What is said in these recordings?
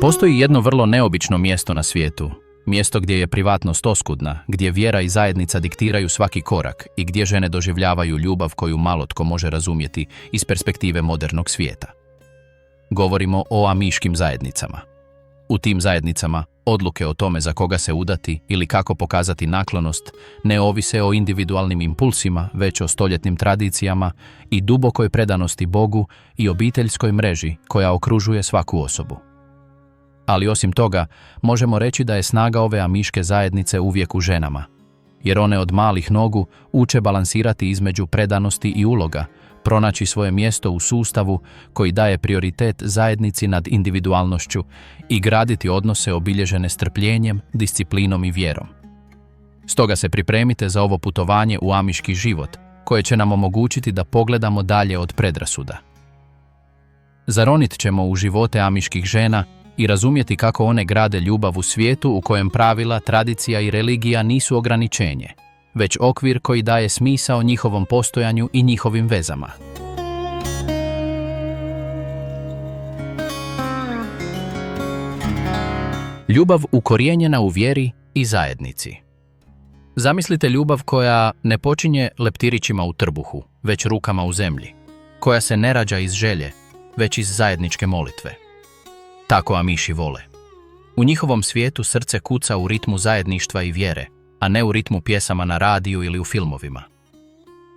Postoji jedno vrlo neobično mjesto na svijetu, mjesto gdje je privatnost oskudna, gdje vjera i zajednica diktiraju svaki korak i gdje žene doživljavaju ljubav koju malo tko može razumjeti iz perspektive modernog svijeta. Govorimo o amiškim zajednicama. U tim zajednicama odluke o tome za koga se udati ili kako pokazati naklonost ne ovise o individualnim impulsima, već o stoljetnim tradicijama i dubokoj predanosti Bogu i obiteljskoj mreži koja okružuje svaku osobu. Ali osim toga, možemo reći da je snaga ove amiške zajednice uvijek u ženama, jer one od malih nogu uče balansirati između predanosti i uloga, pronaći svoje mjesto u sustavu koji daje prioritet zajednici nad individualnošću i graditi odnose obilježene strpljenjem, disciplinom i vjerom. Stoga se pripremite za ovo putovanje u amiški život, koje će nam omogućiti da pogledamo dalje od predrasuda. Zaronit ćemo u živote amiških žena i razumjeti kako one grade ljubav u svijetu u kojem pravila, tradicija i religija nisu ograničenje, već okvir koji daje smisao njihovom postojanju i njihovim vezama. Ljubav ukorijenjena u vjeri i zajednici. Zamislite ljubav koja ne počinje leptirićima u trbuhu, već rukama u zemlji, koja se ne rađa iz želje, već iz zajedničke molitve. Tako amiši vole. U njihovom svijetu srce kuca u ritmu zajedništva i vjere, a ne u ritmu pjesama na radiju ili u filmovima.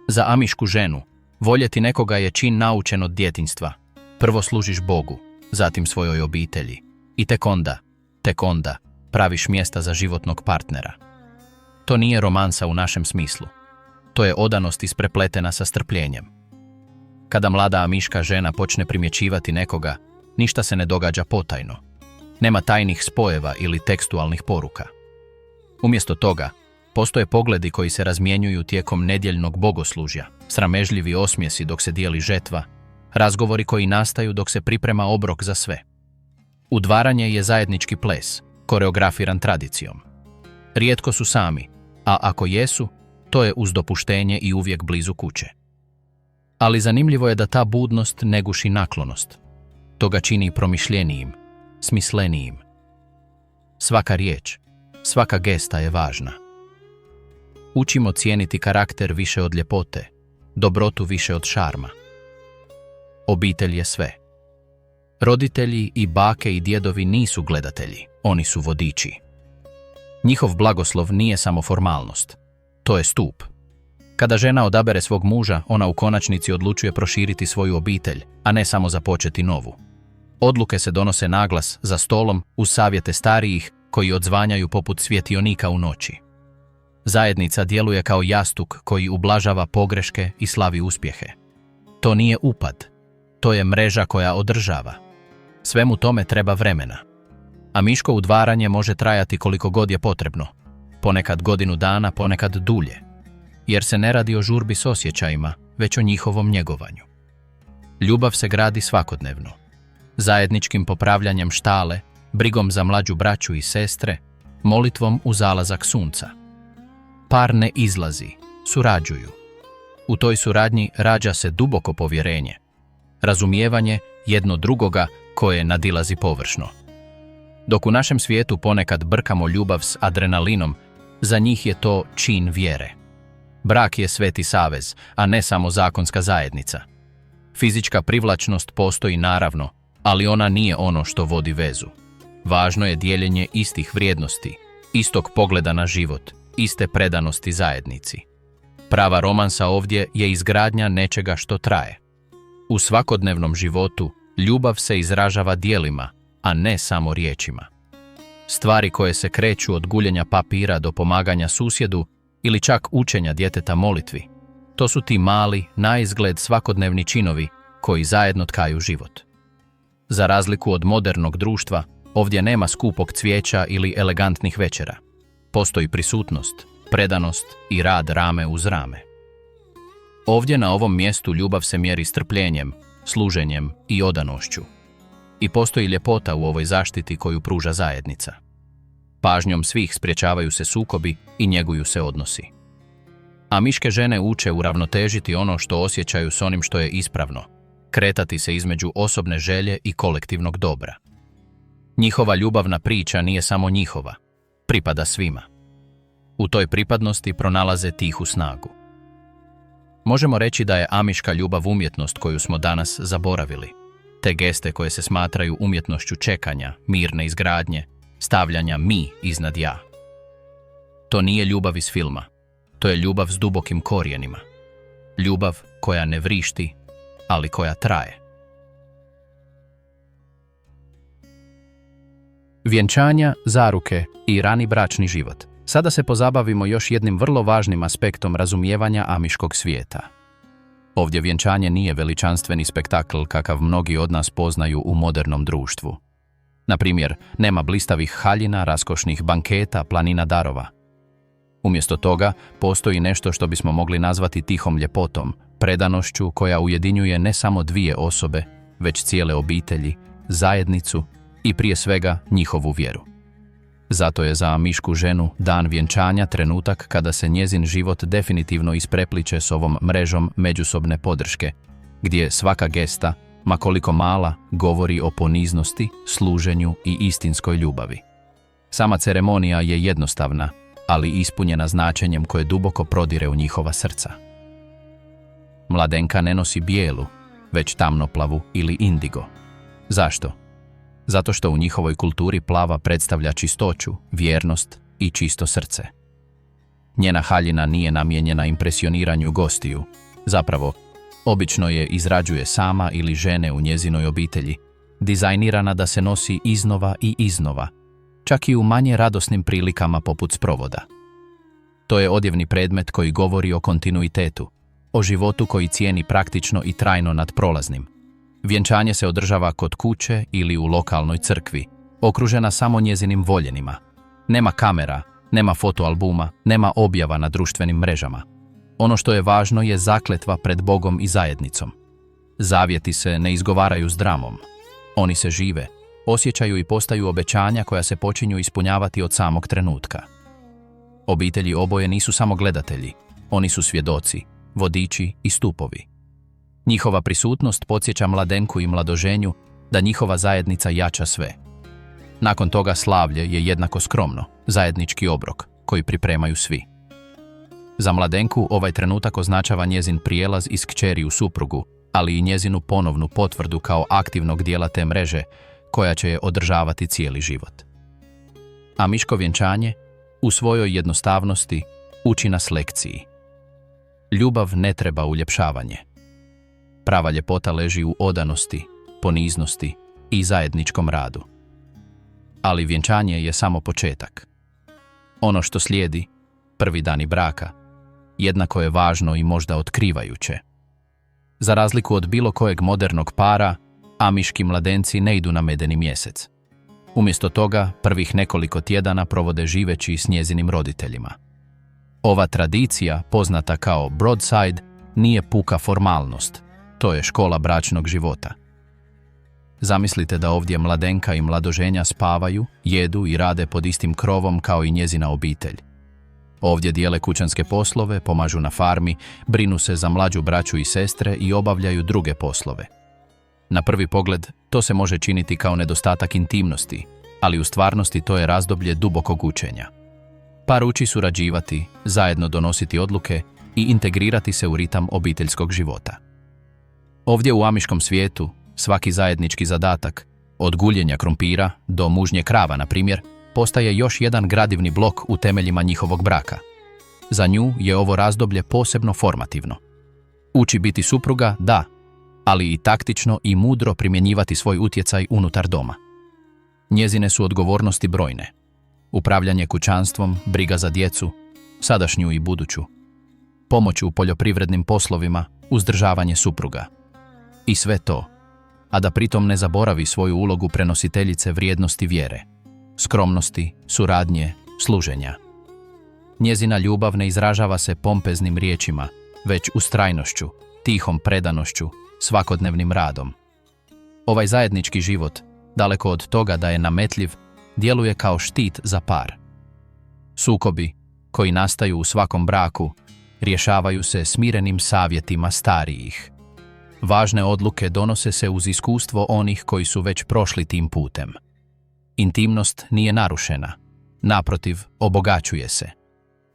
Za amišku ženu, voljeti nekoga je čin naučen od djetinjstva. Prvo služiš Bogu, zatim svojoj obitelji i tek onda praviš mjesta za životnog partnera. To nije romansa u našem smislu. To je odanost isprepletena sa strpljenjem. Kada mlada amiška žena počne primjećivati nekoga, ništa se ne događa potajno. Nema tajnih spojeva ili tekstualnih poruka. Umjesto toga, postoje pogledi koji se razmjenjuju tijekom nedjeljnog bogoslužja, sramežljivi osmjesi dok se dijeli žetva, razgovori koji nastaju dok se priprema obrok za sve. Udvaranje je zajednički ples, koreografiran tradicijom. Rijetko su sami, a ako jesu, to je uz dopuštenje i uvijek blizu kuće. Ali zanimljivo je da ta budnost ne guši naklonost. To ga čini promišljenijim, smislenijim. Svaka riječ, svaka gesta je važna. Učimo cijeniti karakter više od ljepote, dobrotu više od šarma. Obitelj je sve. Roditelji i bake i djedovi nisu gledatelji, oni su vodiči. Njihov blagoslov nije samo formalnost, to je stup. Kada žena odabere svog muža, ona u konačnici odlučuje proširiti svoju obitelj, a ne samo započeti novu. Odluke se donose naglas, za stolom, uz savjete starijih, koji odzvanjaju poput svjetionika u noći. Zajednica djeluje kao jastuk koji ublažava pogreške i slavi uspjehe. To nije upad, to je mreža koja održava. Svemu tome treba vremena. Amiško udvaranje može trajati koliko god je potrebno, ponekad godinu dana, ponekad dulje, jer se ne radi o žurbi s osjećajima, već o njihovom njegovanju. Ljubav se gradi svakodnevno, zajedničkim popravljanjem štale, brigom za mlađu braću i sestre, molitvom u zalazak sunca. Par ne izlazi, surađuju. U toj suradnji rađa se duboko povjerenje, razumijevanje jedno drugoga koje nadilazi površno. Dok u našem svijetu ponekad brkamo ljubav s adrenalinom, za njih je to čin vjere. Brak je sveti savez, a ne samo zakonska zajednica. Fizička privlačnost postoji naravno, ali ona nije ono što vodi vezu. Važno je dijeljenje istih vrijednosti, istog pogleda na život, iste predanosti zajednici. Prava romansa ovdje je izgradnja nečega što traje. U svakodnevnom životu ljubav se izražava djelima, a ne samo riječima. Stvari koje se kreću od guljenja papira do pomaganja susjedu ili čak učenja djeteta molitvi, to su ti mali, naizgled svakodnevni činovi koji zajedno tkaju život. Za razliku od modernog društva, ovdje nema skupog cvijeća ili elegantnih večera. Postoji prisutnost, predanost i rad rame uz rame. Ovdje na ovom mjestu ljubav se mjeri strpljenjem, služenjem i odanošću. I postoji ljepota u ovoj zaštiti koju pruža zajednica. Pažnjom svih sprječavaju se sukobi i njeguju se odnosi. Amiške žene uče uravnotežiti ono što osjećaju s onim što je ispravno, kretati se između osobne želje i kolektivnog dobra. Njihova ljubavna priča nije samo njihova, pripada svima. U toj pripadnosti pronalaze tihu snagu. Možemo reći da je amiška ljubav umjetnost koju smo danas zaboravili. Te geste koje se smatraju umjetnošću čekanja, mirne izgradnje, stavljanja mi iznad ja. To nije ljubav iz filma, to je ljubav s dubokim korijenima. Ljubav koja ne vrišti, ali koja traje. Vjenčanja, zaruke i rani bračni život. Sada se pozabavimo još jednim vrlo važnim aspektom razumijevanja amiškog svijeta. Ovdje vjenčanje nije veličanstveni spektakl kakav mnogi od nas poznaju u modernom društvu. Na primjer, nema blistavih haljina, raskošnih banketa, planina darova. Umjesto toga, postoji nešto što bismo mogli nazvati tihom ljepotom, predanošću koja ujedinjuje ne samo dvije osobe, već cijele obitelji, zajednicu i prije svega njihovu vjeru. Zato je za amišku ženu dan vjenčanja trenutak kada se njezin život definitivno isprepliče s ovom mrežom međusobne podrške, gdje svaka gesta, ma koliko mala, govori o poniznosti, služenju i istinskoj ljubavi. Sama ceremonija je jednostavna, ali ispunjena značenjem koje duboko prodire u njihova srca. Mladenka ne nosi bijelu, već tamnoplavu ili indigo. Zašto? Zato što u njihovoj kulturi plava predstavlja čistoću, vjernost i čisto srce. Njena haljina nije namijenjena impresioniranju gostiju. Zapravo, obično je izrađuje sama ili žene u njezinoj obitelji, dizajnirana da se nosi iznova i iznova, čak i u manje radosnim prilikama poput sprovoda. To je odjevni predmet koji govori o kontinuitetu, o životu koji cijeni praktično i trajno nad prolaznim. Vjenčanje se održava kod kuće ili u lokalnoj crkvi, okružena samo njezinim voljenima. Nema kamera, nema fotoalbuma, nema objava na društvenim mrežama. Ono što je važno je zakletva pred Bogom i zajednicom. Zavjeti se ne izgovaraju s dramom. Oni se žive, osjećaju i postaju obećanja koja se počinju ispunjavati od samog trenutka. Obitelji oboje nisu samo gledatelji, oni su svjedoci, vodiči i stupovi. Njihova prisutnost podsjeća mladenku i mladoženju da njihova zajednica jača sve. Nakon toga slavlje je jednako skromno, zajednički obrok koji pripremaju svi. Za mladenku ovaj trenutak označava njezin prijelaz iz kćeri u suprugu, ali i njezinu ponovnu potvrdu kao aktivnog dijela te mreže koja će je održavati cijeli život. Amiško vjenčanje u svojoj jednostavnosti uči nas lekciji. Ljubav ne treba uljepšavanje. Prava ljepota leži u odanosti, poniznosti i zajedničkom radu. Ali vjenčanje je samo početak. Ono što slijedi, prvi dani braka, jednako je važno i možda otkrivajuće. Za razliku od bilo kojeg modernog para, amiški mladenci ne idu na medeni mjesec. Umjesto toga, prvih nekoliko tjedana provode živeći s njezinim roditeljima. Ova tradicija, poznata kao broadside, nije puka formalnost. To je škola bračnog života. Zamislite da ovdje mladenka i mladoženja spavaju, jedu i rade pod istim krovom kao i njezina obitelj. Ovdje dijele kućanske poslove, pomažu na farmi, brinu se za mlađu braću i sestre i obavljaju druge poslove. Na prvi pogled, to se može činiti kao nedostatak intimnosti, ali u stvarnosti to je razdoblje dubokog učenja. Par uči surađivati, zajedno donositi odluke i integrirati se u ritam obiteljskog života. Ovdje u amiškom svijetu, svaki zajednički zadatak, od guljenja krumpira do mužnje krava, na primjer, postaje još jedan gradivni blok u temeljima njihovog braka. Za nju je ovo razdoblje posebno formativno. Uči biti supruga, da, ali i taktično i mudro primjenjivati svoj utjecaj unutar doma. Njezine su odgovornosti brojne. Upravljanje kućanstvom, briga za djecu, sadašnju i buduću, pomoć u poljoprivrednim poslovima, uzdržavanje supruga. I sve to, a da pritom ne zaboravi svoju ulogu prenositeljice vrijednosti vjere, skromnosti, suradnje, služenja. Njezina ljubav ne izražava se pompeznim riječima, već ustrajnošću, tihom predanošću, svakodnevnim radom. Ovaj zajednički život, daleko od toga da je nametljiv, djeluje kao štit za par. Sukobi, koji nastaju u svakom braku, rješavaju se smirenim savjetima starijih. Važne odluke donose se uz iskustvo onih koji su već prošli tim putem. intimnost nije narušena. Naprotiv, obogaćuje se.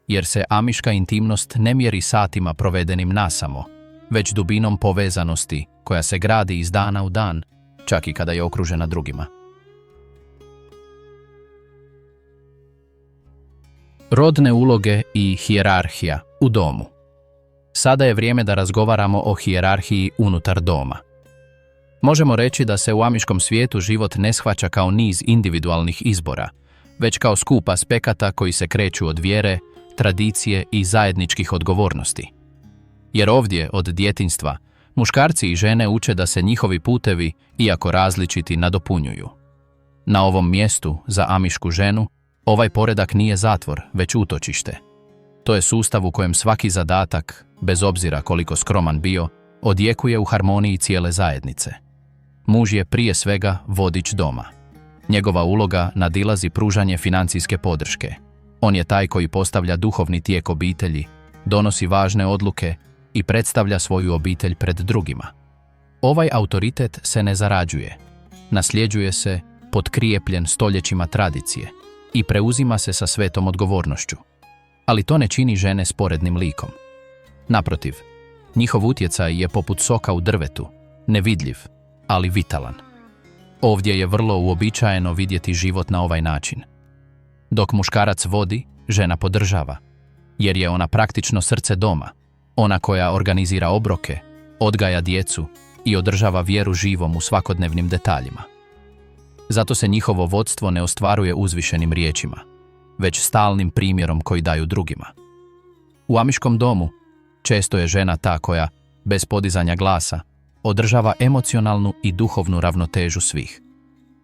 Jer se amiška intimnost ne mjeri satima provedenim nasamo, već dubinom povezanosti koja se gradi iz dana u dan, čak i kada je okružena drugima. Rodne uloge i hijerarhija u domu. Sada je vrijeme da razgovaramo o hijerarhiji unutar doma. Možemo reći da se u amiškom svijetu život ne shvaća kao niz individualnih izbora, već kao skup aspekata koji se kreću od vjere, tradicije i zajedničkih odgovornosti. Jer ovdje, od djetinjstva, muškarci i žene uče da se njihovi putevi, iako različiti, nadopunjuju. Na ovom mjestu, za amišku ženu, ovaj poredak nije zatvor, već utočište. To je sustav u kojem svaki zadatak, bez obzira koliko skroman bio, odjekuje u harmoniji cijele zajednice. Muž je prije svega vodič doma. Njegova uloga nadilazi pružanje financijske podrške. On je taj koji postavlja duhovni tijek obitelji, donosi važne odluke i predstavlja svoju obitelj pred drugima. Ovaj autoritet se ne zarađuje. Nasljeđuje se, potkrijepljen stoljećima tradicije i preuzima se sa svetom odgovornošću. Ali to ne čini žene sporednim likom. Naprotiv, njihov utjecaj je poput soka u drvetu, nevidljiv, ali vitalan. Ovdje je vrlo uobičajeno vidjeti život na ovaj način. Dok muškarac vodi, žena podržava, jer je ona praktično srce doma, ona koja organizira obroke, odgaja djecu i održava vjeru živom u svakodnevnim detaljima. Zato se njihovo vodstvo ne ostvaruje uzvišenim riječima, već stalnim primjerom koji daju drugima. U amiškom domu često je žena ta koja, bez podizanja glasa, održava emocionalnu i duhovnu ravnotežu svih.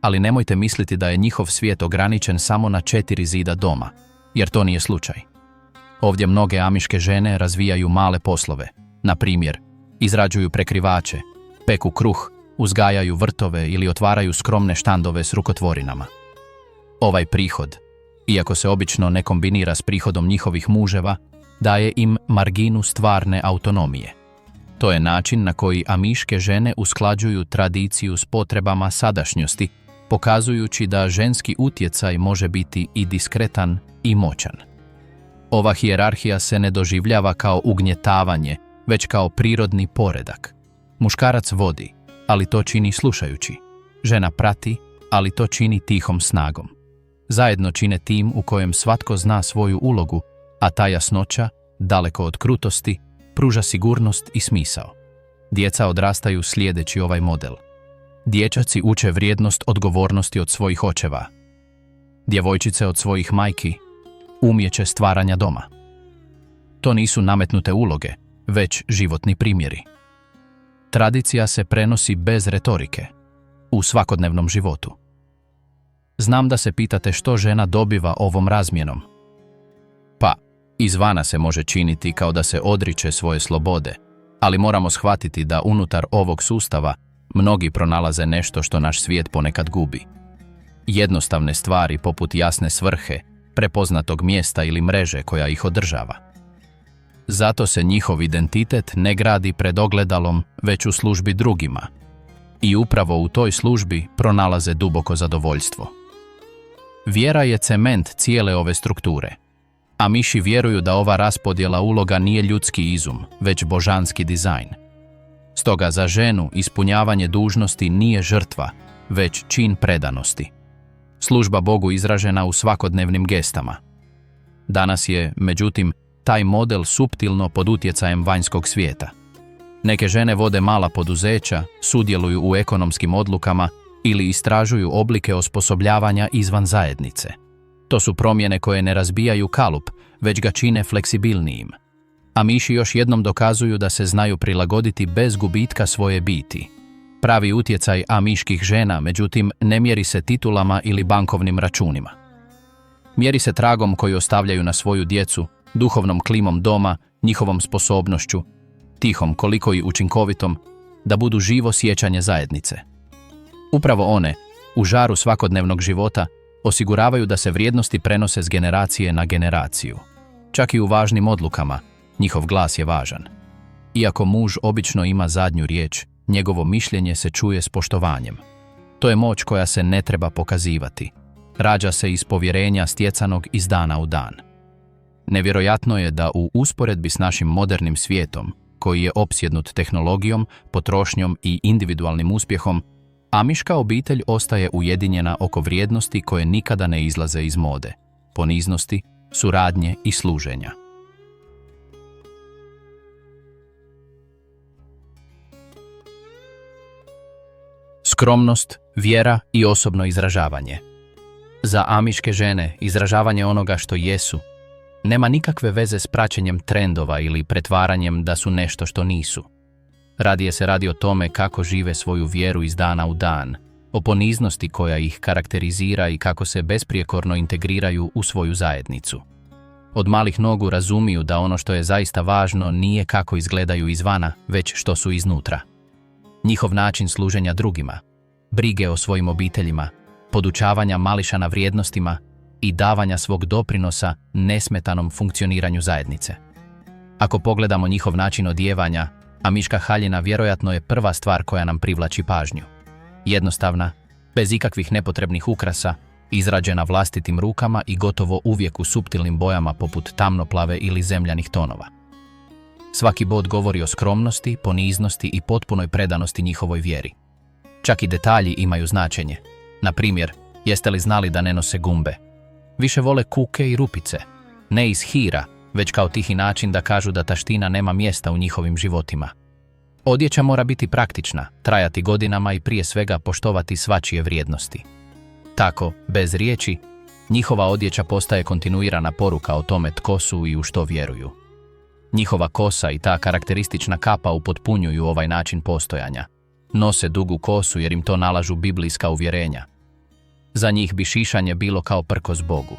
Ali nemojte misliti da je njihov svijet ograničen samo na 4 zida doma, jer to nije slučaj. Ovdje mnoge amiške žene razvijaju male poslove, na primjer, izrađuju prekrivače, peku kruh, uzgajaju vrtove ili otvaraju skromne štandove s rukotvorinama. Ovaj prihod, iako se obično ne kombinira s prihodom njihovih muževa, daje im marginu stvarne autonomije. To je način na koji amiške žene usklađuju tradiciju s potrebama sadašnjosti, pokazujući da ženski utjecaj može biti i diskretan i moćan. Ova hijerarhija se ne doživljava kao ugnjetavanje, već kao prirodni poredak. Muškarac vodi, ali to čini slušajući. Žena prati, ali to čini tihom snagom. Zajedno čine tim u kojem svatko zna svoju ulogu, a ta jasnoća, daleko od krutosti, pruža sigurnost i smisao. Djeca odrastaju slijedeći ovaj model. Dječaci uče vrijednost odgovornosti od svojih očeva. Djevojčice od svojih majki, umjeće stvaranja doma. To nisu nametnute uloge, već životni primjeri. Tradicija se prenosi bez retorike, u svakodnevnom životu. Znam da se pitate što žena dobiva ovom razmjenom. Pa, izvana se može činiti kao da se odriče svoje slobode, ali moramo shvatiti da unutar ovog sustava mnogi pronalaze nešto što naš svijet ponekad gubi. Jednostavne stvari poput jasne svrhe, prepoznatog mjesta ili mreže koja ih održava. Zato se njihov identitet ne gradi pred ogledalom, već u službi drugima. I upravo u toj službi pronalaze duboko zadovoljstvo. Vjera je cement cijele ove strukture. Amiši vjeruju da ova raspodjela uloga nije ljudski izum, već božanski dizajn. Stoga za ženu ispunjavanje dužnosti nije žrtva, već čin predanosti. Služba Bogu izražena u svakodnevnim gestama. Danas je, međutim, taj model suptilno pod utjecajem vanjskog svijeta. Neke žene vode mala poduzeća, sudjeluju u ekonomskim odlukama ili istražuju oblike osposobljavanja izvan zajednice. To su promjene koje ne razbijaju kalup, već ga čine fleksibilnijim. Amiši još jednom dokazuju da se znaju prilagoditi bez gubitka svoje biti. Pravi utjecaj amiških žena, međutim, ne mjeri se titulama ili bankovnim računima. Mjeri se tragom koji ostavljaju na svoju djecu, duhovnom klimom doma, njihovom sposobnošću, tihom koliko i učinkovitom, da budu živo sjećanje zajednice. Upravo one, u žaru svakodnevnog života, osiguravaju da se vrijednosti prenose s generacije na generaciju. Čak i u važnim odlukama, njihov glas je važan. Iako muž obično ima zadnju riječ, njegovo mišljenje se čuje s poštovanjem. To je moć koja se ne treba pokazivati, rađa se iz povjerenja stjecanog iz dana u dan. Nevjerojatno je da u usporedbi s našim modernim svijetom, koji je opsjednut tehnologijom, potrošnjom i individualnim uspjehom, amiška obitelj ostaje ujedinjena oko vrijednosti koje nikada ne izlaze iz mode, poniznosti, suradnje i služenja. Skromnost, vjera i osobno izražavanje. Za amiške žene izražavanje onoga što jesu nema nikakve veze s praćenjem trendova ili pretvaranjem da su nešto što nisu. Radije se radi o tome kako žive svoju vjeru iz dana u dan, o poniznosti koja ih karakterizira i kako se besprijekorno integriraju u svoju zajednicu. Od malih nogu razumiju da ono što je zaista važno nije kako izgledaju izvana, već što su iznutra. Njihov način služenja drugima, brige o svojim obiteljima, podučavanja mališana vrijednostima i davanja svog doprinosa nesmetanom funkcioniranju zajednice. Ako pogledamo njihov način odijevanja, amiška haljina vjerojatno je prva stvar koja nam privlači pažnju. Jednostavna, bez ikakvih nepotrebnih ukrasa, izrađena vlastitim rukama i gotovo uvijek u suptilnim bojama poput tamnoplave ili zemljanih tonova. Svaki bod govori o skromnosti, poniznosti i potpunoj predanosti njihovoj vjeri. Čak i detalji imaju značenje. Na primjer, jeste li znali da ne nose gumbe? Više vole kuke i rupice, ne iz hira, već kao tihi način da kažu da taština nema mjesta u njihovim životima. Odjeća mora biti praktična, trajati godinama i prije svega poštovati svačije vrijednosti. Tako, bez riječi, njihova odjeća postaje kontinuirana poruka o tome tko su i u što vjeruju. Njihova kosa i ta karakteristična kapa upotpunjuju ovaj način postojanja. Nose dugu kosu jer im to nalažu biblijska uvjerenja. Za njih bi šišanje bilo kao prkos Bogu.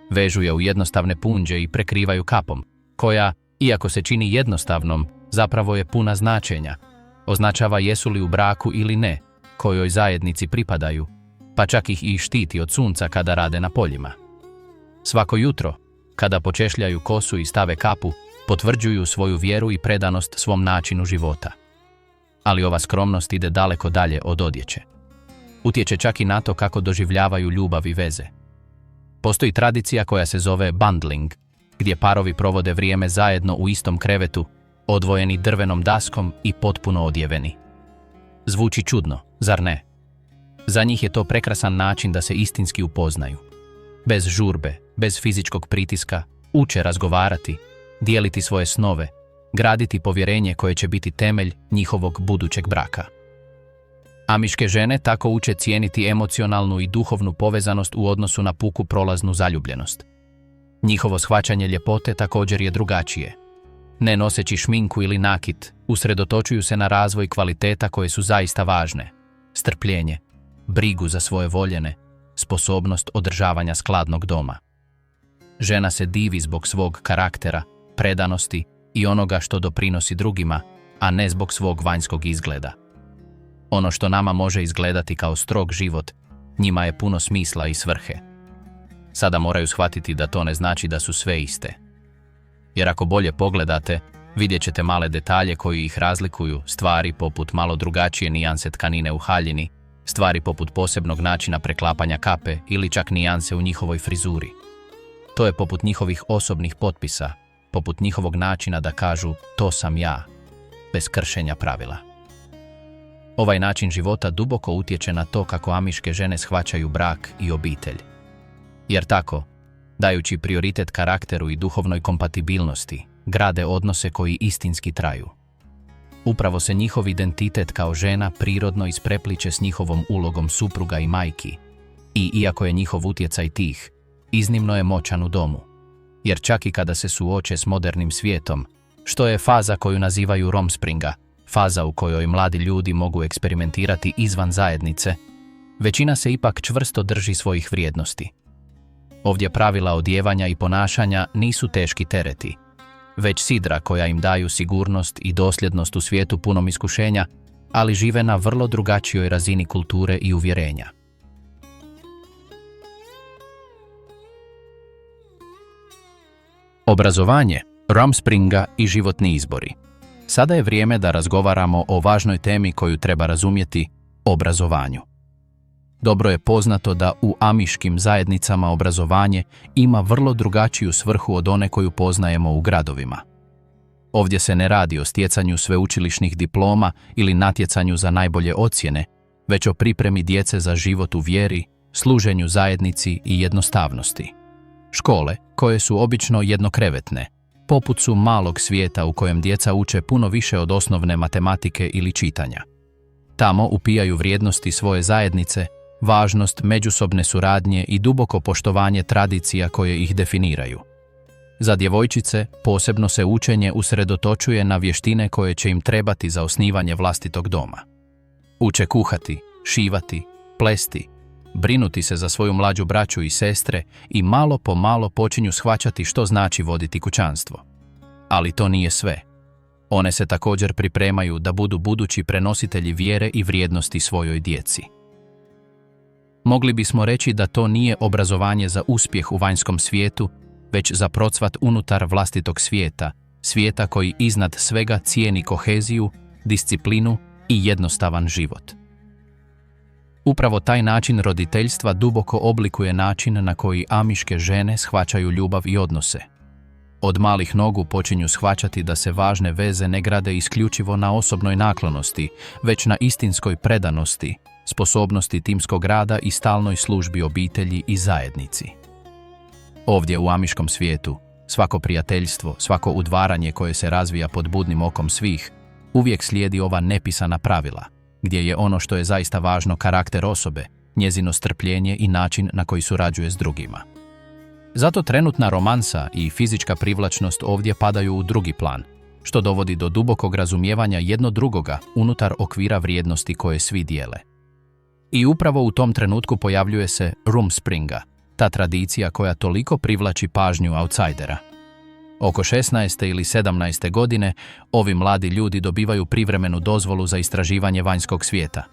Vežu je u jednostavne punđe i prekrivaju kapom, koja, iako se čini jednostavnom, zapravo je puna značenja. Označava jesu li u braku ili ne, kojoj zajednici pripadaju, pa čak ih i štiti od sunca kada rade na poljima. Svako jutro, kada počešljaju kosu i stave kapu, potvrđuju svoju vjeru i predanost svom načinu života. Ali ova skromnost ide daleko dalje od odjeće. Utječe čak i na to kako doživljavaju ljubav i veze. Postoji tradicija koja se zove bundling, gdje parovi provode vrijeme zajedno u istom krevetu, odvojeni drvenom daskom i potpuno odjeveni. Zvuči čudno, zar ne? Za njih je to prekrasan način da se istinski upoznaju. Bez žurbe, bez fizičkog pritiska, uče razgovarati, dijeliti svoje snove, graditi povjerenje koje će biti temelj njihovog budućeg braka. Amiške žene tako uče cijeniti emocionalnu i duhovnu povezanost u odnosu na puku prolaznu zaljubljenost. Njihovo shvaćanje ljepote također je drugačije. Ne noseći šminku ili nakit, usredotočuju se na razvoj kvaliteta koje su zaista važne. Strpljenje, brigu za svoje voljene, sposobnost održavanja skladnog doma. Žena se divi zbog svog karaktera, predanosti i onoga što doprinosi drugima, a ne zbog svog vanjskog izgleda. Ono što nama može izgledati kao strog život, njima je puno smisla i svrhe. Sada moraju shvatiti da to ne znači da su sve iste. Jer ako bolje pogledate, vidjet ćete male detalje koji ih razlikuju, stvari poput malo drugačije nijanse tkanine u haljini, stvari poput posebnog načina preklapanja kape ili čak nijanse u njihovoj frizuri. To je poput njihovih osobnih potpisa, poput njihovog načina da kažu to sam ja, bez kršenja pravila. Ovaj način života duboko utječe na to kako amiške žene shvaćaju brak i obitelj. Jer tako, dajući prioritet karakteru i duhovnoj kompatibilnosti, grade odnose koji istinski traju. Upravo se njihov identitet kao žena prirodno isprepliče s njihovom ulogom supruga i majki, i iako je njihov utjecaj tih, iznimno je moćan u domu. Jer čak i kada se suoče s modernim svijetom, što je faza koju nazivaju Rumspringa, faza u kojoj mladi ljudi mogu eksperimentirati izvan zajednice, većina se ipak čvrsto drži svojih vrijednosti. Ovdje pravila odijevanja i ponašanja nisu teški tereti, već sidra koja im daju sigurnost i dosljednost u svijetu punom iskušenja, ali žive na vrlo drugačijoj razini kulture i uvjerenja. Obrazovanje, Rumspringa i životni izbori. Sada je vrijeme da razgovaramo o važnoj temi koju treba razumjeti – obrazovanju. dobro je poznato da u amiškim zajednicama obrazovanje ima vrlo drugačiju svrhu od one koju poznajemo u gradovima. Ovdje se ne radi o stjecanju sveučilišnih diploma ili natjecanju za najbolje ocjene, već o pripremi djece za život u vjeri, služenju zajednici i jednostavnosti. Škole, koje su obično jednokrevetne, poput su malog svijeta u kojem djeca uče puno više od osnovne matematike ili čitanja. Tamo upijaju vrijednosti svoje zajednice, važnost međusobne suradnje i duboko poštovanje tradicija koje ih definiraju. Za djevojčice posebno se učenje usredotočuje na vještine koje će im trebati za osnivanje vlastitog doma. Uče kuhati, šivati, plesti, brinuti se za svoju mlađu braću i sestre i malo po malo počinju shvaćati što znači voditi kućanstvo. Ali to nije sve. One se također pripremaju da budu budući prenositelji vjere i vrijednosti svojoj djeci. Mogli bismo reći da to nije obrazovanje za uspjeh u vanjskom svijetu, već za procvat unutar vlastitog svijeta, svijeta koji iznad svega cijeni koheziju, disciplinu i jednostavan život. Upravo taj način roditeljstva duboko oblikuje način na koji amiške žene shvaćaju ljubav i odnose. Od malih nogu počinju shvaćati da se važne veze ne grade isključivo na osobnoj naklonosti, već na istinskoj predanosti, sposobnosti timskog rada i stalnoj službi obitelji i zajednici. Ovdje u amiškom svijetu, svako prijateljstvo, svako udvaranje koje se razvija pod budnim okom svih, uvijek slijedi ova nepisana pravila, gdje je ono što je zaista važno karakter osobe, njezino strpljenje i način na koji surađuje s drugima. Zato trenutna romansa i fizička privlačnost ovdje padaju u drugi plan, što dovodi do dubokog razumijevanja jedno drugoga unutar okvira vrijednosti koje svi dijele. I upravo u tom trenutku pojavljuje se Rumspringa, ta tradicija koja toliko privlači pažnju outsidera. Oko 16. ili 17. godine ovi mladi ljudi dobivaju privremenu dozvolu za istraživanje vanjskog svijeta.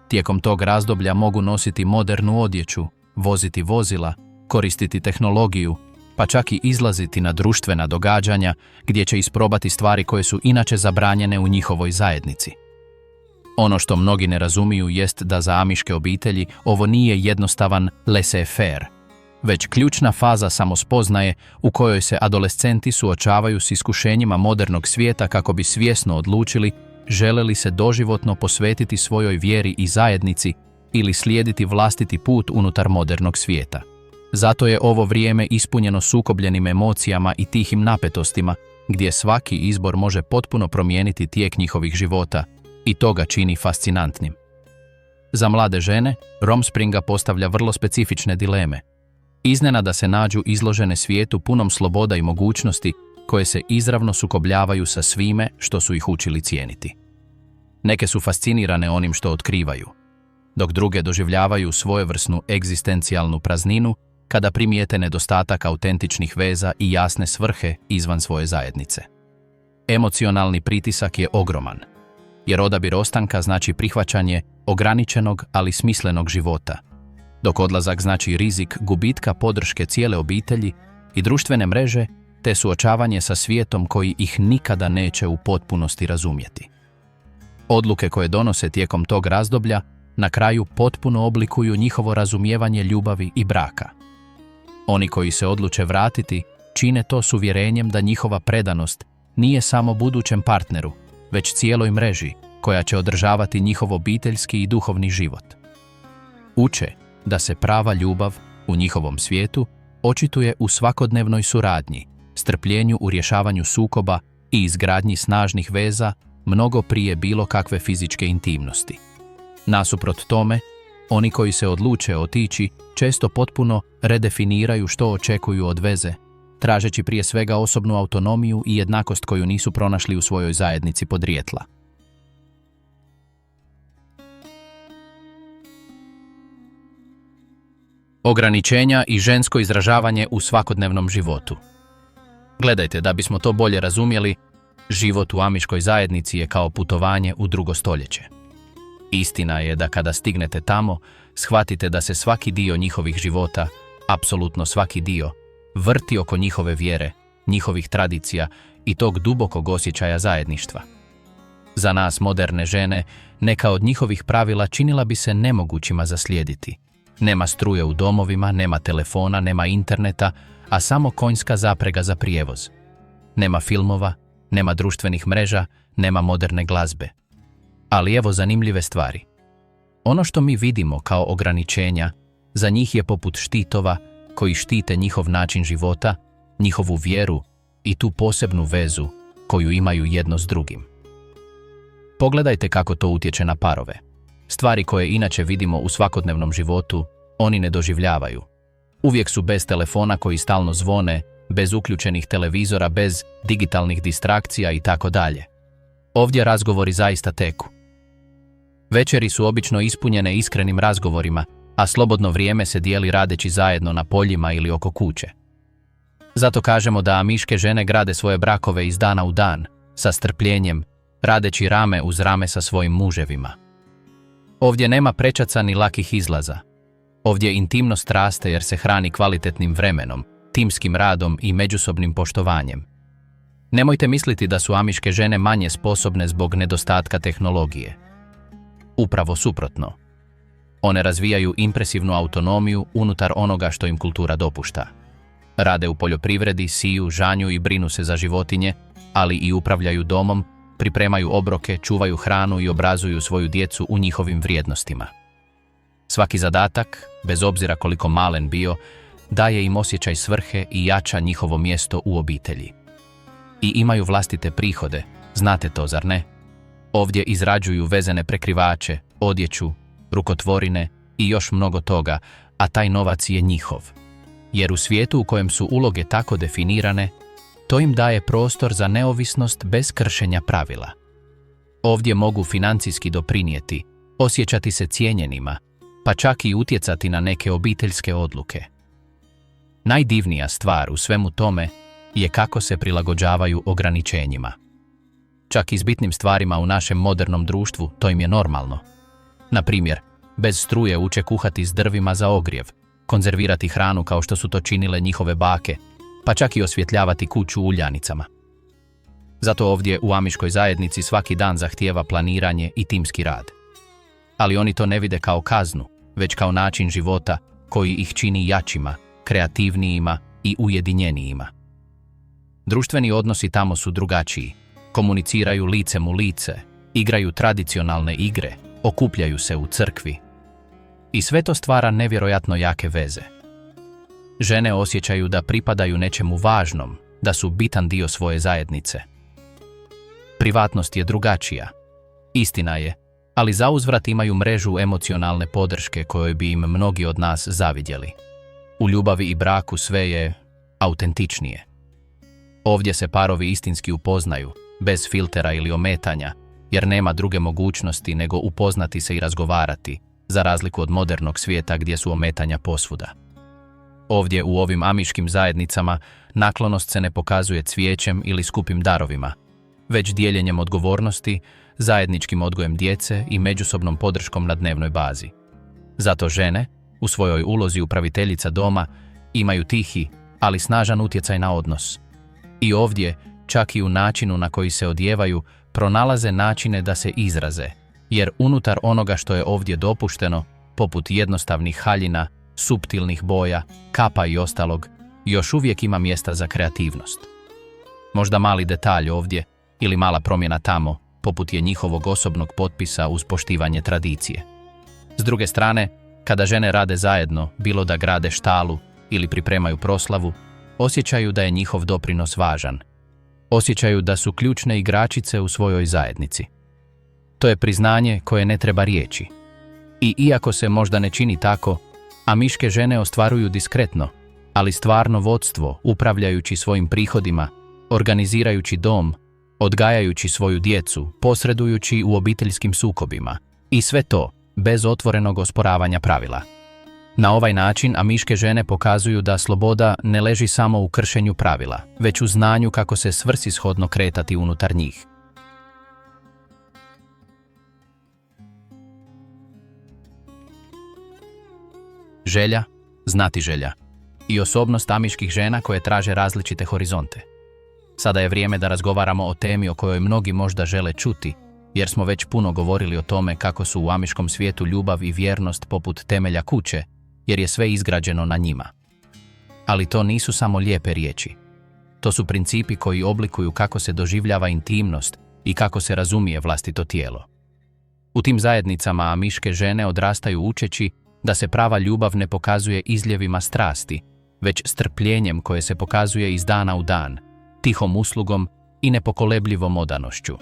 Tijekom tog razdoblja mogu nositi modernu odjeću, voziti vozila, koristiti tehnologiju, pa čak i izlaziti na društvena događanja gdje će isprobati stvari koje su inače zabranjene u njihovoj zajednici. Ono što mnogi ne razumiju jest da za amiške obitelji ovo nije jednostavan laissez-faire, već ključna faza samospoznaje u kojoj se adolescenti suočavaju s iskušenjima modernog svijeta kako bi svjesno odlučili žele li se doživotno posvetiti svojoj vjeri i zajednici ili slijediti vlastiti put unutar modernog svijeta. Zato je ovo vrijeme ispunjeno sukobljenim emocijama i tihim napetostima, gdje svaki izbor može potpuno promijeniti tijek njihovih života i to ga čini fascinantnim. Za mlade žene, Rumspringa postavlja vrlo specifične dileme. Iznenada se nađu izložene svijetu punom sloboda i mogućnosti koje se izravno sukobljavaju sa svime što su ih učili cijeniti. Neke su fascinirane onim što otkrivaju, dok druge doživljavaju svojevrsnu egzistencijalnu prazninu kada primijete nedostatak autentičnih veza i jasne svrhe izvan svoje zajednice. Emocionalni pritisak je ogroman, jer odabir ostanka znači prihvaćanje ograničenog ali smislenog života, dok odlazak znači rizik gubitka podrške cijele obitelji i društvene mreže te suočavanje sa svijetom koji ih nikada neće u potpunosti razumjeti. Odluke koje donose tijekom tog razdoblja na kraju potpuno oblikuju njihovo razumijevanje ljubavi i braka. Oni koji se odluče vratiti čine to s uvjerenjem da njihova predanost nije samo budućem partneru, već cijeloj mreži koja će održavati njihov obiteljski i duhovni život. Uče da se prava ljubav u njihovom svijetu očituje u svakodnevnoj suradnji, strpljenju u rješavanju sukoba i izgradnji snažnih veza mnogo prije bilo kakve fizičke intimnosti. Nasuprot tome, oni koji se odluče otići često potpuno redefiniraju što očekuju od veze, tražeći prije svega osobnu autonomiju i jednakost koju nisu pronašli u svojoj zajednici podrijetla. Ograničenja i žensko izražavanje u svakodnevnom životu. Gledajte, da bismo to bolje razumjeli, život u amiškoj zajednici je kao putovanje u drugo stoljeće. Istina je da kada stignete tamo, shvatite da se svaki dio njihovih života, apsolutno svaki dio, vrti oko njihove vjere, njihovih tradicija i tog dubokog osjećaja zajedništva. Za nas, moderne žene, neka od njihovih pravila činila bi se nemogućima za slijediti. Nema struje u domovima, nema telefona, nema interneta, a samo konjska zaprega za prijevoz. Nema filmova, nema društvenih mreža, nema moderne glazbe. Ali evo zanimljive stvari. Ono što mi vidimo kao ograničenja, za njih je poput štitova koji štite njihov način života, njihovu vjeru i tu posebnu vezu koju imaju jedno s drugim. Pogledajte kako to utječe na parove. Stvari koje inače vidimo u svakodnevnom životu, oni ne doživljavaju. Uvijek su bez telefona koji stalno zvone, bez uključenih televizora, bez digitalnih distrakcija i tako dalje. Ovdje razgovori zaista teku. Večeri su obično ispunjene iskrenim razgovorima, a slobodno vrijeme se dijeli radeći zajedno na poljima ili oko kuće. Zato kažemo da amiške žene grade svoje brakove iz dana u dan, sa strpljenjem, radeći rame uz rame sa svojim muževima. Ovdje nema prečaca ni lakih izlaza. Ovdje intimnost raste jer se hrani kvalitetnim vremenom, timskim radom i međusobnim poštovanjem. Nemojte misliti da su amiške žene manje sposobne zbog nedostatka tehnologije. Upravo suprotno. One razvijaju impresivnu autonomiju unutar onoga što im kultura dopušta. Rade u poljoprivredi, siju, žanju i brinu se za životinje, ali i upravljaju domom, pripremaju obroke, čuvaju hranu i obrazuju svoju djecu u njihovim vrijednostima. Svaki zadatak, bez obzira koliko malen bio, daje im osjećaj svrhe i jača njihovo mjesto u obitelji. I imaju vlastite prihode, znate to, zar ne? Ovdje izrađuju vezene prekrivače, odjeću, rukotvorine i još mnogo toga, a taj novac je njihov. Jer u svijetu u kojem su uloge tako definirane, to im daje prostor za neovisnost bez kršenja pravila. Ovdje mogu financijski doprinijeti, osjećati se cijenjenima, pa čak i utjecati na neke obiteljske odluke. Najdivnija stvar u svemu tome je kako se prilagođavaju ograničenjima. Čak i s bitnim stvarima u našem modernom društvu to im je normalno. Na primjer, bez struje uče kuhati s drvima za ogrjev, konzervirati hranu kao što su to činile njihove bake, pa čak i osvjetljavati kuću uljanicama. Zato ovdje u amiškoj zajednici svaki dan zahtijeva planiranje i timski rad. Ali oni to ne vide kao kaznu, već kao način života koji ih čini jačima, kreativnijima i ujedinjenijima. Društveni odnosi tamo su drugačiji. Komuniciraju licem u lice, igraju tradicionalne igre, okupljaju se u crkvi. I sve to stvara nevjerojatno jake veze. Žene osjećaju da pripadaju nečemu važnom, da su bitan dio svoje zajednice. Privatnost je drugačija. Istina je, ali zauzvrat imaju mrežu emocionalne podrške kojoj bi im mnogi od nas zavidjeli. U ljubavi i braku sve je autentičnije. Ovdje se parovi istinski upoznaju, bez filtera ili ometanja, jer nema druge mogućnosti nego upoznati se i razgovarati, za razliku od modernog svijeta gdje su ometanja posvuda. Ovdje u ovim amiškim zajednicama naklonost se ne pokazuje cvijećem ili skupim darovima, već dijeljenjem odgovornosti, zajedničkim odgojem djece i međusobnom podrškom na dnevnoj bazi. Zato žene, u svojoj ulozi upraviteljica doma, imaju tihi, ali snažan utjecaj na odnos. I ovdje, čak i u načinu na koji se odjevaju, pronalaze načine da se izraze, jer unutar onoga što je ovdje dopušteno, poput jednostavnih haljina, suptilnih boja, kapa i ostalog, još uvijek ima mjesta za kreativnost. Možda mali detalj ovdje ili mala promjena tamo, poput je njihovog osobnog potpisa uz poštivanje tradicije. S druge strane, kada žene rade zajedno, bilo da grade štalu ili pripremaju proslavu, osjećaju da je njihov doprinos važan. Osjećaju da su ključne igračice u svojoj zajednici. To je priznanje koje ne treba riječi. I iako se možda ne čini tako, amiške žene ostvaruju diskretno, ali stvarno vodstvo, upravljajući svojim prihodima, organizirajući dom, odgajajući svoju djecu, posredujući u obiteljskim sukobima. I sve to bez otvorenog osporavanja pravila. Na ovaj način amiške žene pokazuju da sloboda ne leži samo u kršenju pravila, već u znanju kako se svrsishodno kretati unutar njih. Želja, znatiželja i osobnost amiških žena koje traže različite horizonte. Sada je vrijeme da razgovaramo o temi o kojoj mnogi možda žele čuti, jer smo već puno govorili o tome kako su u amiškom svijetu ljubav i vjernost poput temelja kuće, jer je sve izgrađeno na njima. Ali to nisu samo lijepe riječi. To su principi koji oblikuju kako se doživljava intimnost i kako se razumije vlastito tijelo. U tim zajednicama amiške žene odrastaju učeći da se prava ljubav ne pokazuje izljevima strasti, već strpljenjem koje se pokazuje iz dana u dan, tihom uslugom i nepokolebljivom odanošću.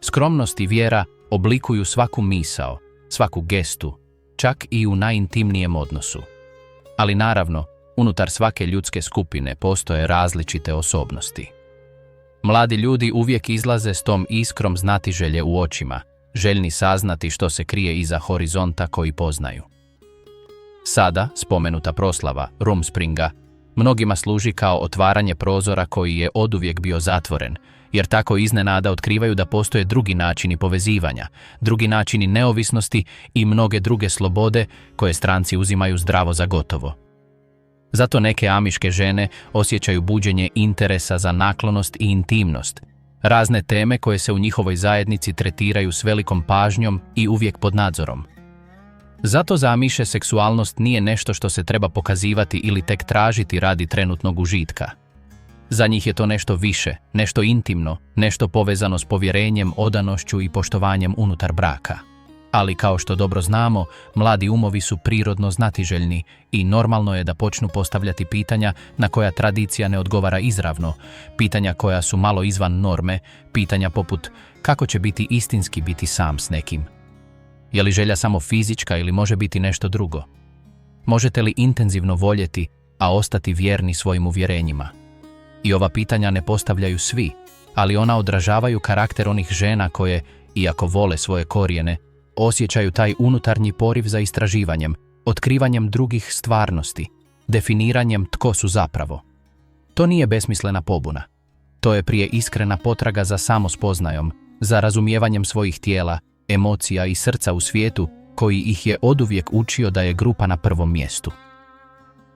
Skromnost i vjera oblikuju svaku misao, svaku gestu, čak i u najintimnijem odnosu. Ali naravno, unutar svake ljudske skupine postoje različite osobnosti. Mladi ljudi uvijek izlaze s tom iskrom znatiželje u očima, željni saznati što se krije iza horizonta koji poznaju. Sada, spomenuta proslava Rumspringa, mnogima služi kao otvaranje prozora koji je oduvijek bio zatvoren, jer tako iznenada otkrivaju da postoje drugi načini povezivanja, drugi načini neovisnosti i mnoge druge slobode koje stranci uzimaju zdravo za gotovo. Zato neke amiške žene osjećaju buđenje interesa za naklonost i intimnost, razne teme koje se u njihovoj zajednici tretiraju s velikom pažnjom i uvijek pod nadzorom. Zato za amiše seksualnost nije nešto što se treba pokazivati ili tek tražiti radi trenutnog užitka. Za njih je to nešto više, nešto intimno, nešto povezano s povjerenjem, odanošću i poštovanjem unutar braka. Ali kao što dobro znamo, mladi umovi su prirodno znatiželjni i normalno je da počnu postavljati pitanja na koja tradicija ne odgovara izravno, pitanja koja su malo izvan norme, pitanja poput kako će biti istinski biti sam s nekim. Je li želja samo fizička ili može biti nešto drugo? Možete li intenzivno voljeti, a ostati vjerni svojim uvjerenjima? I ova pitanja ne postavljaju svi, ali ona odražavaju karakter onih žena koje, iako vole svoje korijene, osjećaju taj unutarnji poriv za istraživanjem, otkrivanjem drugih stvarnosti, definiranjem tko su zapravo. To nije besmislena pobuna. To je prije iskrena potraga za samospoznajom, za razumijevanjem svojih tijela, emocija i srca u svijetu koji ih je oduvijek učio da je grupa na prvom mjestu.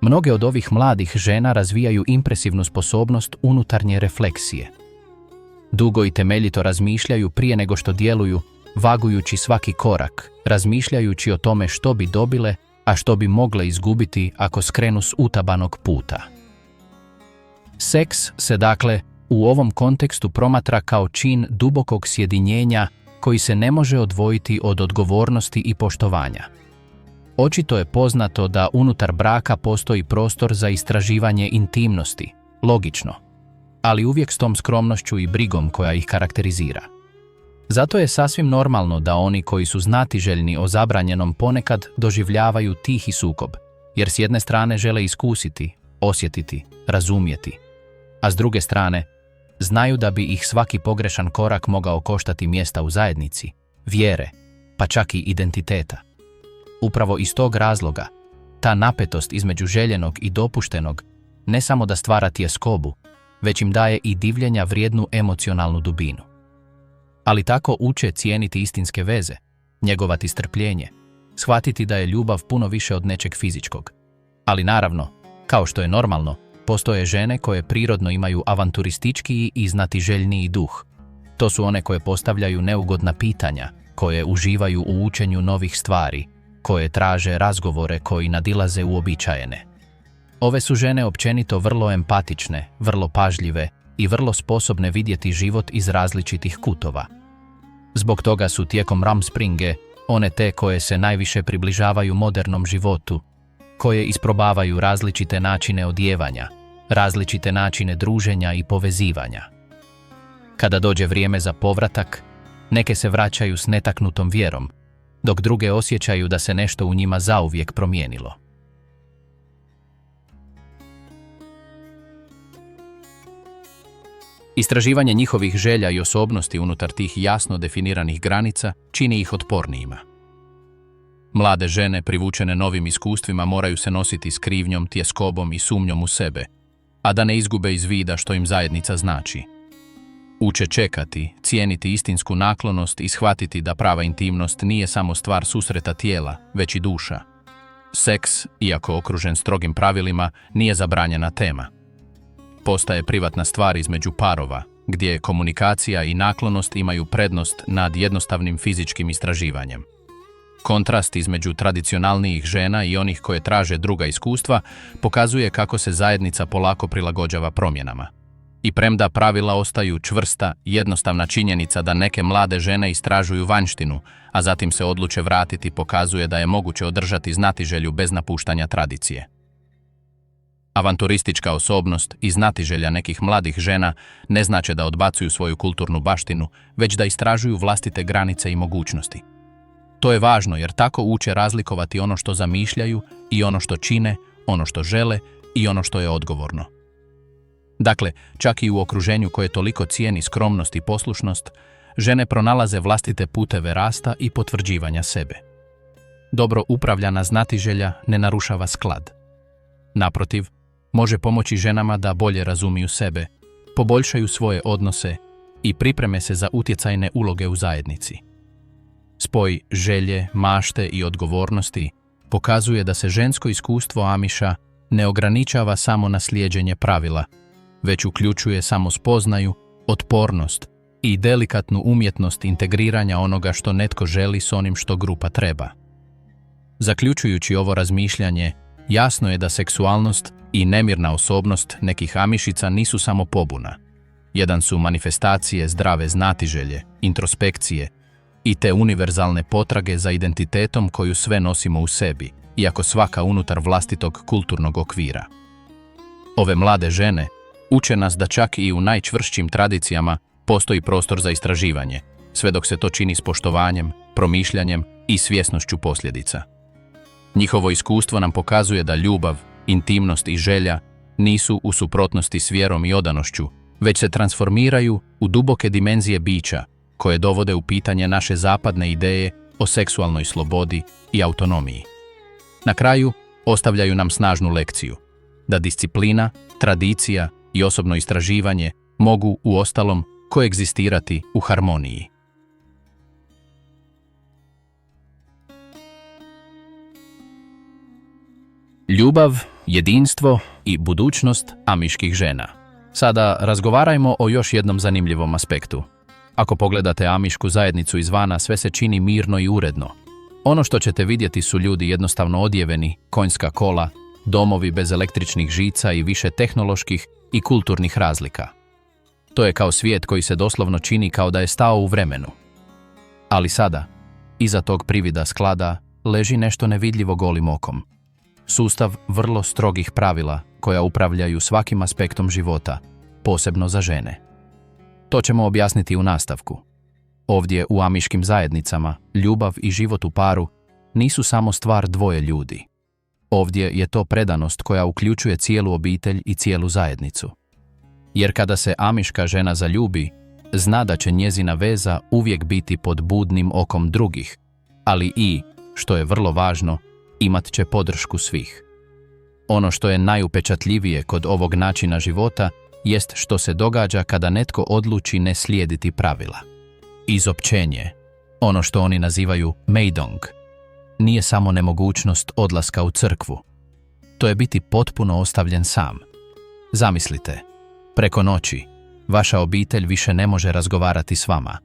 Mnoge od ovih mladih žena razvijaju impresivnu sposobnost unutarnje refleksije. Dugo i temeljito razmišljaju prije nego što djeluju, vagujući svaki korak, razmišljajući o tome što bi dobile, a što bi mogle izgubiti ako skrenu s utabanog puta. Seks se dakle u ovom kontekstu promatra kao čin dubokog sjedinjenja koji se ne može odvojiti od odgovornosti i poštovanja. Očito je poznato da unutar braka postoji prostor za istraživanje intimnosti, logično, ali uvijek s tom skromnošću i brigom koja ih karakterizira. Zato je sasvim normalno da oni koji su znatiželjni o zabranjenom ponekad doživljavaju tihi sukob, jer s jedne strane žele iskusiti, osjetiti, razumjeti, a s druge strane znaju da bi ih svaki pogrešan korak mogao koštati mjesta u zajednici, vjere, pa čak i identiteta. Upravo iz tog razloga, ta napetost između željenog i dopuštenog ne samo da stvara tjeskobu, već im daje i divljenja vrijednu emocionalnu dubinu. Ali tako uče cijeniti istinske veze, njegovati strpljenje, shvatiti da je ljubav puno više od nečeg fizičkog. Ali naravno, kao što je normalno, postoje žene koje prirodno imaju avanturističkiji i znatiželjniji duh. To su one koje postavljaju neugodna pitanja, koje uživaju u učenju novih stvari, koje traže razgovore koji nadilaze uobičajene. Ove su žene općenito vrlo empatične, vrlo pažljive i vrlo sposobne vidjeti život iz različitih kutova. Zbog toga su tijekom Rumspringe one te koje se najviše približavaju modernom životu, koje isprobavaju različite načine odijevanja, različite načine druženja i povezivanja. Kada dođe vrijeme za povratak, neke se vraćaju s netaknutom vjerom, dok druge osjećaju da se nešto u njima zauvijek promijenilo. Istraživanje njihovih želja i osobnosti unutar tih jasno definiranih granica čini ih otpornijima. Mlade žene privučene novim iskustvima moraju se nositi s krivnjom, tjeskobom i sumnjom u sebe, a da ne izgube iz vida što im zajednica znači. Uče čekati, cijeniti istinsku naklonost i shvatiti da prava intimnost nije samo stvar susreta tijela, već i duša. Seks, iako okružen strogim pravilima, nije zabranjena tema. Postaje privatna stvar između parova, gdje komunikacija i naklonost imaju prednost nad jednostavnim fizičkim istraživanjem. Kontrast između tradicionalnijih žena i onih koje traže druga iskustva pokazuje kako se zajednica polako prilagođava promjenama. I premda pravila ostaju čvrsta, jednostavna činjenica da neke mlade žene istražuju vanjštinu, a zatim se odluče vratiti, pokazuje da je moguće održati znatiželju bez napuštanja tradicije. Avanturistička osobnost i znatiželja nekih mladih žena ne znače da odbacuju svoju kulturnu baštinu, već da istražuju vlastite granice i mogućnosti. To je važno jer tako uče razlikovati ono što zamišljaju i ono što čine, ono što žele i ono što je odgovorno. Dakle, čak i u okruženju koje toliko cijeni skromnost i poslušnost, žene pronalaze vlastite puteve rasta i potvrđivanja sebe. Dobro upravljana znatiželja ne narušava sklad. Naprotiv, može pomoći ženama da bolje razumiju sebe, poboljšaju svoje odnose i pripreme se za utjecajne uloge u zajednici. Spoj želje, mašte i odgovornosti pokazuje da se žensko iskustvo Amiša ne ograničava samo na slijeđenje pravila, već uključuje samospoznaju, otpornost i delikatnu umjetnost integriranja onoga što netko želi s onim što grupa treba. Zaključujući ovo razmišljanje, jasno je da seksualnost i nemirna osobnost nekih Amišica nisu samo pobuna. Jedan su manifestacije zdrave znatiželje, introspekcije i te univerzalne potrage za identitetom koju sve nosimo u sebi, iako svaka unutar vlastitog kulturnog okvira. Ove mlade žene uče nas da čak i u najčvršćim tradicijama postoji prostor za istraživanje, sve dok se to čini s poštovanjem, promišljanjem i svjesnošću posljedica. Njihovo iskustvo nam pokazuje da ljubav, intimnost i želja nisu u suprotnosti s vjerom i odanošću, već se transformiraju u duboke dimenzije bića koje dovode u pitanje naše zapadne ideje o seksualnoj slobodi i autonomiji. Na kraju ostavljaju nam snažnu lekciju da disciplina, tradicija i osobno istraživanje mogu, uostalom, koegzistirati u harmoniji. Ljubav, jedinstvo i budućnost amiških žena. Sada razgovarajmo o još jednom zanimljivom aspektu. Ako pogledate amišku zajednicu izvana, sve se čini mirno i uredno. Ono što ćete vidjeti su ljudi jednostavno odjeveni, konjska kola, domovi bez električnih žica i više tehnoloških i kulturnih razlika. To je kao svijet koji se doslovno čini kao da je stao u vremenu. Ali sada, iza tog privida sklada, leži nešto nevidljivo golim okom. Sustav vrlo strogih pravila koja upravljaju svakim aspektom života, posebno za žene. To ćemo objasniti u nastavku. Ovdje u amiškim zajednicama, ljubav i život u paru nisu samo stvar dvoje ljudi. Ovdje je to predanost koja uključuje cijelu obitelj i cijelu zajednicu. Jer kada se amiška žena zaljubi, zna da će njezina veza uvijek biti pod budnim okom drugih, ali i, što je vrlo važno, imat će podršku svih. Ono što je najupečatljivije kod ovog načina života jest što se događa kada netko odluči ne slijediti pravila. Izopćenje, ono što oni nazivaju meidong, nije samo nemogućnost odlaska u crkvu. To je biti potpuno ostavljen sam. Zamislite, preko noći, vaša obitelj više ne može razgovarati s vama,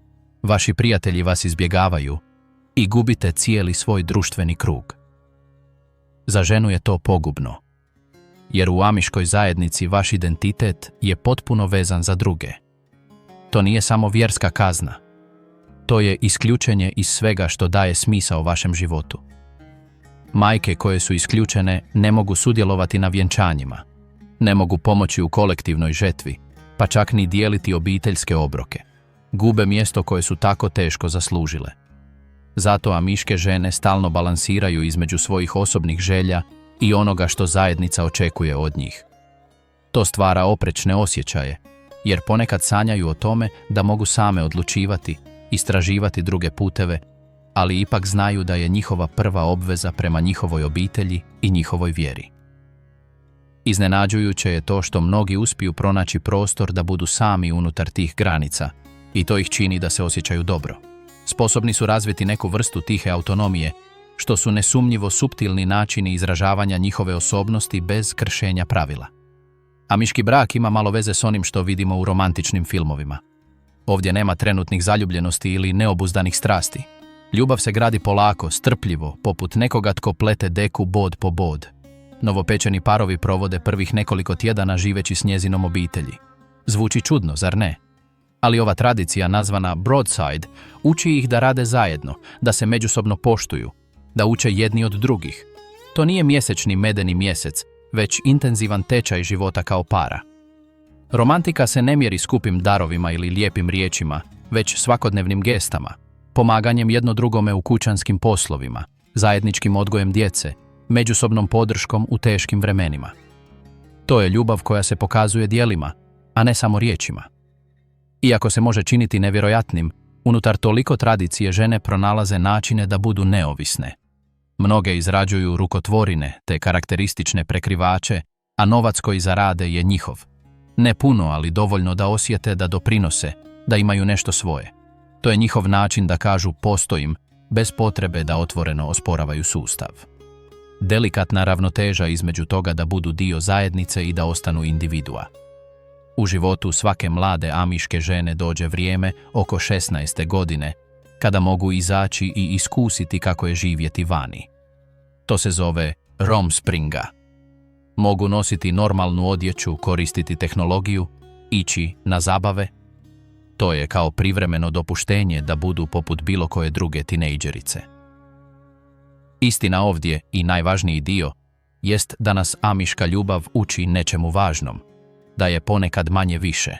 vaši prijatelji vas izbjegavaju i gubite cijeli svoj društveni krug. Za ženu je to pogubno, jer u amiškoj zajednici vaš identitet je potpuno vezan za druge. To nije samo vjerska kazna. To je isključenje iz svega što daje smisao vašem životu. Majke koje su isključene ne mogu sudjelovati na vjenčanjima, ne mogu pomoći u kolektivnoj žetvi, pa čak ni dijeliti obiteljske obroke. Gube mjesto koje su tako teško zaslužile. Zato amiške žene stalno balansiraju između svojih osobnih želja i onoga što zajednica očekuje od njih. To stvara oprečne osjećaje, jer ponekad sanjaju o tome da mogu same odlučivati, istraživati druge puteve, ali ipak znaju da je njihova prva obveza prema njihovoj obitelji i njihovoj vjeri. Iznenađujuće je to što mnogi uspiju pronaći prostor da budu sami unutar tih granica i to ih čini da se osjećaju dobro. Sposobni su razviti neku vrstu tihe autonomije, što su nesumnjivo suptilni načini izražavanja njihove osobnosti bez kršenja pravila. Amiški brak ima malo veze s onim što vidimo u romantičnim filmovima. Ovdje nema trenutnih zaljubljenosti ili neobuzdanih strasti. Ljubav se gradi polako, strpljivo, poput nekoga tko plete deku bod po bod. Novopečeni parovi provode prvih nekoliko tjedana živeći s njezinom obitelji. Zvuči čudno, zar ne? Ali ova tradicija nazvana broadside uči ih da rade zajedno, da se međusobno poštuju, da uče jedni od drugih. To nije mjesečni medeni mjesec, već intenzivan tečaj života kao para. Romantika se ne mjeri skupim darovima ili lijepim riječima, već svakodnevnim gestama, pomaganjem jedno drugome u kućanskim poslovima, zajedničkim odgojem djece, međusobnom podrškom u teškim vremenima. To je ljubav koja se pokazuje djelima, a ne samo riječima. Iako se može činiti nevjerojatnim, unutar toliko tradicije žene pronalaze načine da budu neovisne. Mnoge izrađuju rukotvorine te karakteristične prekrivače, a novac koji zarade je njihov. Ne puno, ali dovoljno da osjete da doprinose, da imaju nešto svoje. To je njihov način da kažu postojim, bez potrebe da otvoreno osporavaju sustav. Delikatna ravnoteža između toga da budu dio zajednice i da ostanu individua. U životu svake mlade amiške žene dođe vrijeme oko 16. godine, kada mogu izaći i iskusiti kako je živjeti vani. To se zove Romspringa. Mogu nositi normalnu odjeću, koristiti tehnologiju, ići na zabave. To je kao privremeno dopuštenje da budu poput bilo koje druge tinejdžerice. Istina ovdje, i najvažniji dio, jest da nas amiška ljubav uči nečemu važnom, da je ponekad manje više.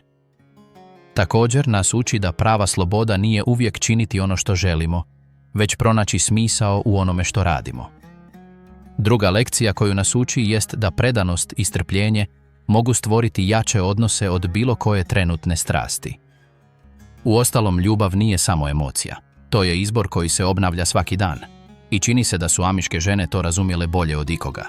Također nas uči da prava sloboda nije uvijek činiti ono što želimo, već pronaći smisao u onome što radimo. Druga lekcija koju nas uči jest da predanost i strpljenje mogu stvoriti jače odnose od bilo koje trenutne strasti. Uostalom, ljubav nije samo emocija. To je izbor koji se obnavlja svaki dan. I čini se da su amiške žene to razumjele bolje od ikoga.